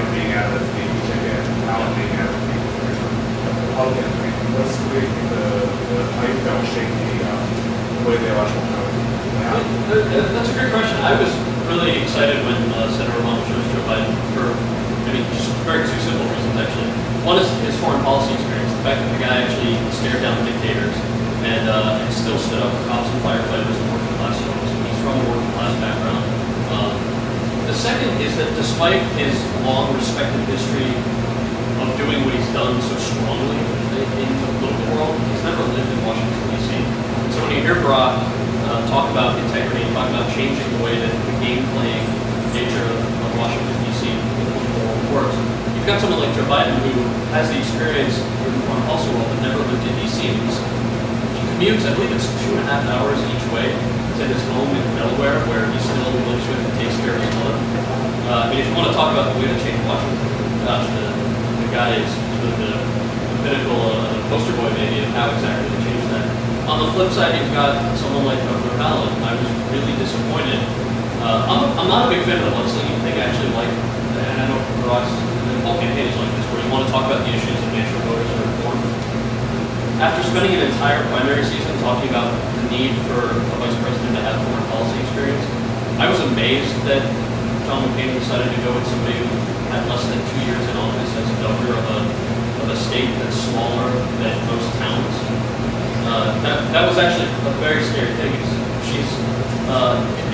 Trump being out as the ticket and Allen being out as the Republican, I mean, what's really how you felt shape the way the election will go? That's a great question. I was really excited when Senator Obama chose Joe Biden for, just two simple reasons actually. One is his foreign policy experience. The fact that the guy actually stared down dictators and still stood up for cops and firefighters and working class folks. He's from a working class background. The second is that despite his long respected history of doing what he's done so strongly in the political world, he's never lived in Washington, D.C. So when you hear Barack talk about integrity, talk about changing the way that the game-playing nature of Washington, D.C. works, you've got someone like Joe Biden who has the experience in the foreign policy world but never lived in D.C. He commutes, I believe it's 2.5 hours each way to his home in Delaware, where he still lives with and takes care of his mother. If you want to talk about the way to change Washington, gosh, the guy is the pinnacle poster boy maybe of how exactly to change that. On the flip side, you've got someone like Governor Allen. I was really disappointed. I'm not a big fan of the mudslinging thing. I actually like, and I know Barack's whole campaign is like this, where you want to talk about the issues and make sure voters are informed. After spending an entire primary season talking about the need for a vice president to have foreign policy experience, I was amazed that John McCain decided to go with somebody who had less than 2 years in office as a governor of a state that's smaller than most towns. That was actually a very scary thing.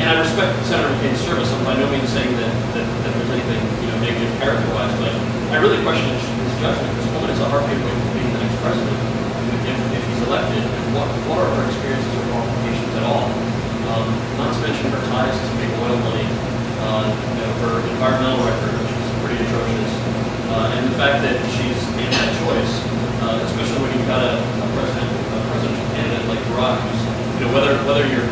And I respect Senator McCain's service. I'm by no means saying that there's anything negative character-wise, but I really question his judgment. This woman is a heartbeat away from being the next president. If he's elected, what are her experiences or qualifications at all? Not to mention her ties to big oil money, her environmental record, which is pretty atrocious, and the fact that she's anti-choice, especially when you've got a presidential candidate like Barack, who's whether you're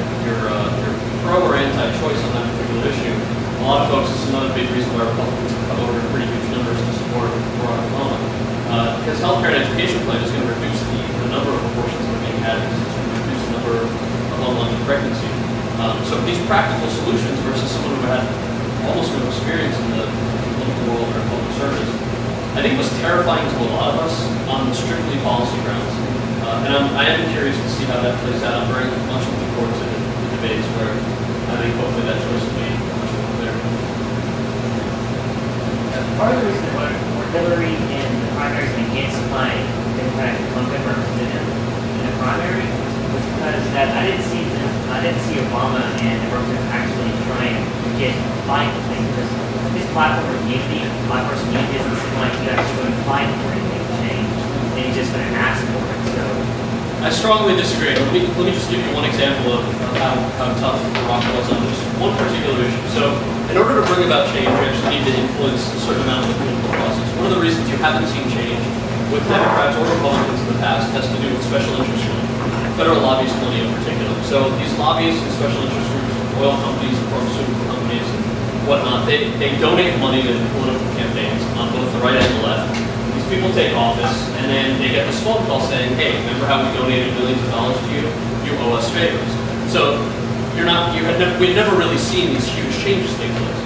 pro or anti-choice on that particular issue. A lot of folks, this is another big reason why Republicans have come over in pretty huge numbers to support Barack Obama. His healthcare and education plan is going to reduce the number of abortions that are being had. It's going to reduce the number of unwanted pregnancy. So these practical solutions versus someone who had almost no experience in the political world or public service, I think was terrifying to a lot of us on strictly policy grounds. And I am curious to see how that plays out. I'm very much looking forward to the debates where I think hopefully that choice will be much more clear. Part of the reason why Hillary in the primaries and against my Democratic incumbent representative in the primary was because that I didn't see Obama and the representative actually trying to get fight things, because his platform of unity, bipartisan unity, doesn't seem like he's actually going to fight for anything to change, and he's just going to ask for it. So I strongly disagree. Let me just give you one example of how tough Barack was on just one particular issue. So in order to bring about change, you actually need to influence a certain amount of the political process. One of the reasons you haven't seen change with Democrats or Republicans in the past has to do with special interest groups, federal lobbyist money in particular. So these lobbyists and special interest groups, oil companies and pharmaceutical companies and whatnot, they donate money to political campaigns on both the right and the left. These people take office, and then they get this phone call saying, hey, remember how we donated millions of dollars to you? You owe us favors. So we'd never really seen these huge changes take place.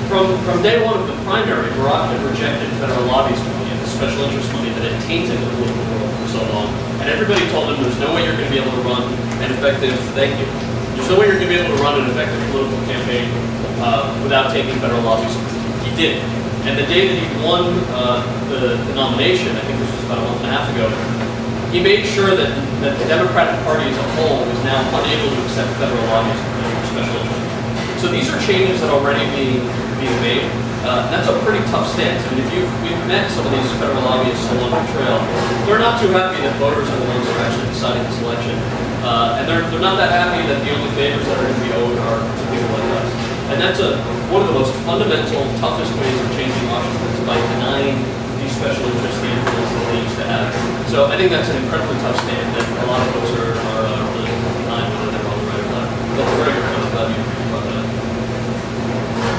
From day one of the primary, Barack had rejected federal lobbyist money and the special interest money that had tainted the political world for so long. And everybody told him there's no way you're going to be able to run an effective, there's no way you're going to be able to run an effective political campaign without taking federal lobbyist money. He did. And the day that he won the nomination, I think this was about a month and a half ago, he made sure that the Democratic Party as a whole was now unable to accept federal lobbyist money for special interest. So these are changes that are already being made. That's a pretty tough stance. I mean, we've met some of these federal lobbyists along the trail. They're not too happy that voters are the ones who are actually deciding this election. And they're not that happy that the only favors that are going to be owed are to people like us. And that's one of the most fundamental, toughest ways of changing Washington is by denying these special interests the influence that they used to have. So I think that's an incredibly tough stand that a lot of folks are really behind, whether they're on the right or left. That's a very good point. I'm glad you brought that up.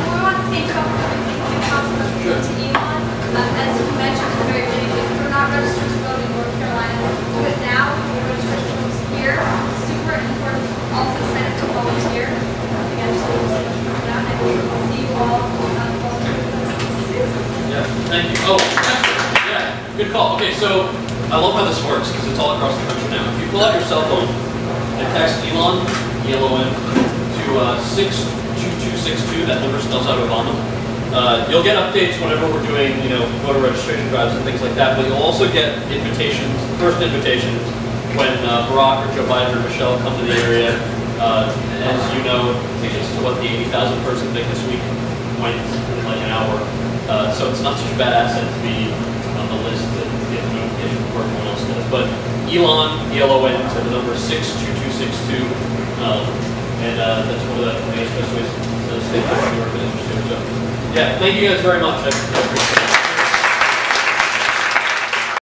We want to thank Councilman to Elon. As you mentioned at the very beginning, if you're not registered to vote in North Carolina, do it now. Your registration is here. Super important. Also sign up to volunteer. Again, just thank you so much for that. And we will see you all on the Thank you. Oh, yeah, good call. Okay, so I love how this works because it's all across the country now. If you pull out your cell phone and text Elon, ELON, to 62262, that number spells out Obama. You'll get updates whenever we're doing, voter registration drives and things like that, but you'll also get invitations, first invitations, when Barack or Joe Biden or Michelle come to the area. As you know, tickets to what the 80,000 person thing this week went in like an hour. So it's not such a bad asset to be on the list to get the notification before everyone else does. But Elon, ELON, to the number 62262, and that's one of the best ways to stay in touch with your business too. So, yeah, thank you guys very much. I appreciate it.